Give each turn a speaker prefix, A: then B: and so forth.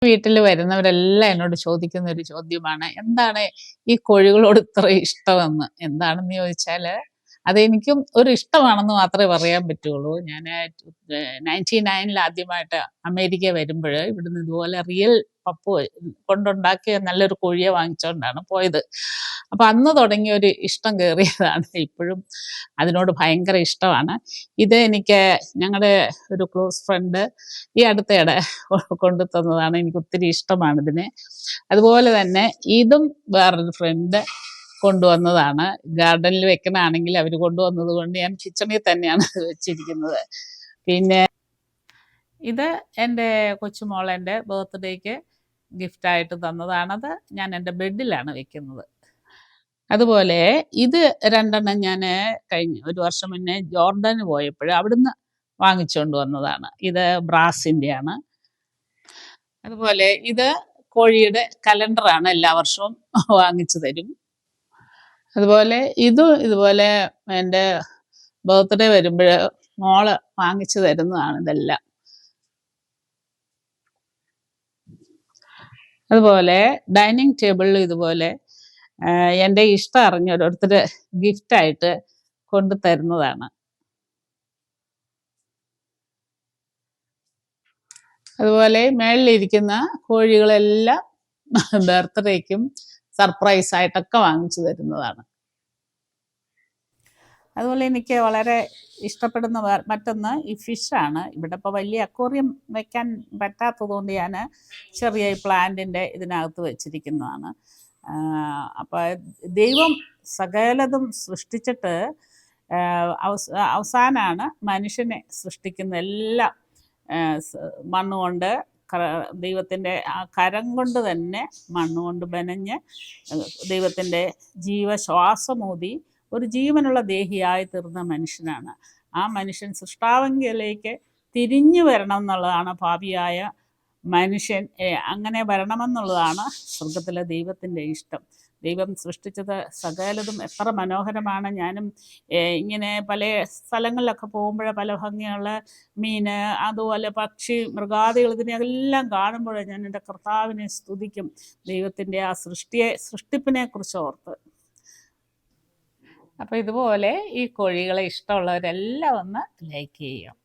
A: വീട്ടിൽ വരുന്നവരെല്ലാം എന്നോട് ചോദിക്കുന്ന ഒരു ചോദ്യമാണ്, എന്താണ് ഈ കോഴികളോട് ഇത്ര ഇഷ്ടമെന്ന്? എന്താണെന്ന് ചോദിച്ചാല്, അതെനിക്കും ഒരു ഇഷ്ടമാണെന്ന് മാത്രമേ പറയാൻ പറ്റുള്ളൂ. ഞാൻ 99 ആദ്യമായിട്ട് അമേരിക്ക വരുമ്പഴ് ഇവിടുന്ന് ഇതുപോലെ റിയൽ പപ്പു കൊണ്ടുണ്ടാക്കിയ നല്ലൊരു കോഴിയെ വാങ്ങിച്ചോണ്ടാണ് പോയത്. അപ്പൊ അന്ന് തുടങ്ങിയ ഒരു ഇഷ്ടം കേറിയതാണ്. ഇപ്പോഴും അതിനോട് ഭയങ്കര ഇഷ്ടമാണ്. ഇത് എനിക്ക് ഞങ്ങളുടെ ഒരു ക്ലോസ് ഫ്രണ്ട് ഈ അടുത്തയിടെ കൊണ്ടു തന്നതാണ്. എനിക്ക് ഒത്തിരി ഇഷ്ടമാണ് ഇതിനെ. അതുപോലെ തന്നെ ഇതും വേറൊരു ഫ്രണ്ട് കൊണ്ടുവന്നതാണ്. ഗാർഡനിൽ വെക്കണാണെങ്കിൽ അവർ കൊണ്ടുവന്നത് കൊണ്ട് ഞാൻ കിച്ചണിൽ തന്നെയാണ് വെച്ചിരിക്കുന്നത്. പിന്നെ ഇത് എൻ്റെ കൊച്ചുമോളെൻ്റെ ബർത്ത്ഡേക്ക് ഗിഫ്റ്റായിട്ട് തന്നതാണത്. ഞാൻ എൻ്റെ ബെഡിലാണ് വെക്കുന്നത്. അതുപോലെ ഇത് രണ്ടെണ്ണം ഞാൻ കഴിഞ്ഞ ഒരു വർഷം മുന്നേ ജോർഡന് പോയപ്പോൾ അവിടുന്ന് വാങ്ങിച്ചുകൊണ്ട് വന്നതാണ്. ഇത് ബ്രാസിൻ്റെയാണ്. അതുപോലെ ഇത് കോഴിയുടെ കലണ്ടറാണ്, എല്ലാ വർഷവും വാങ്ങിച്ചു തരും. അതുപോലെ ഇതുപോലെ എൻ്റെ ബർത്ത്ഡേ വരുമ്പോൾ മോള് വാങ്ങിച്ചു തരുന്നതാണ് ഇതെല്ലാം. അതുപോലെ ഡൈനിങ് ടേബിളിൽ ഇതുപോലെ എൻ്റെ ഇഷ്ടം അറിഞ്ഞ ഓരോരുത്തർ ഗിഫ്റ്റായിട്ട് കൊണ്ടു തരുന്നതാണ്. അതുപോലെ മേളിലിരിക്കുന്ന കോഴികളെല്ലാം ബർത്ത്ഡേക്കും സർപ്രൈസ് ആയിട്ടൊക്കെ വാങ്ങിച്ചു തരുന്നതാണ്. അതുപോലെ എനിക്ക് വളരെ ഇഷ്ടപ്പെടുന്ന മറ്റൊന്ന് ഈ ഫിഷാണ്. ഇവിടെ ഇപ്പോൾ വലിയ അക്വേറിയം വെക്കാൻ പറ്റാത്തതുകൊണ്ട് ഞാൻ ചെറിയ ഈ പ്ലാന്റിൻ്റെ ഇതിനകത്ത് വെച്ചിരിക്കുന്നതാണ്. അപ്പോൾ ദൈവം സകലതും സൃഷ്ടിച്ചിട്ട് അവസാനമാണ് മനുഷ്യനെ സൃഷ്ടിക്കുന്ന. എല്ലാം മണ്ണുകൊണ്ട്, ദൈവത്തിൻ്റെ ആ കരം കൊണ്ട് തന്നെ മണ്ണുകൊണ്ട് മെനഞ്ഞ് ദൈവത്തിൻ്റെ ജീവശ്വാസമൂതി ഒരു ജീവനുള്ള ദേഹിയായി തീർന്ന മനുഷ്യനാണ്. ആ മനുഷ്യൻ സൃഷ്ടാവങ്കിലേക്ക് തിരിഞ്ഞു വരണം എന്നുള്ളതാണ് പാപിയായ മനുഷ്യൻ. അങ്ങനെ വരണമെന്നുള്ളതാണ് സ്വർഗത്തിലെ ദൈവത്തിൻ്റെ ഇഷ്ടം. ദൈവം സൃഷ്ടിച്ചത് സകലതും എത്ര മനോഹരമാണ്. ഞാനും ഇങ്ങനെ പല സ്ഥലങ്ങളിലൊക്കെ പോകുമ്പോൾ പല ഭംഗിയുള്ള മീൻ, അതുപോലെ പക്ഷി, മൃഗാദികൾ, ഇതിനെല്ലാം കാണുമ്പോൾ ഞാൻ എൻ്റെ കർത്താവിനെ സ്തുതിക്കും, ദൈവത്തിൻ്റെ ആ സൃഷ്ടിപ്പിനെ കുറിച്ച് ഓർത്ത്. അപ്പോൾ ഇതുപോലെ ഈ കോഴികളെ ഇഷ്ടമുള്ളവരെല്ലാം ഒന്ന് ലൈക്ക് ചെയ്യും.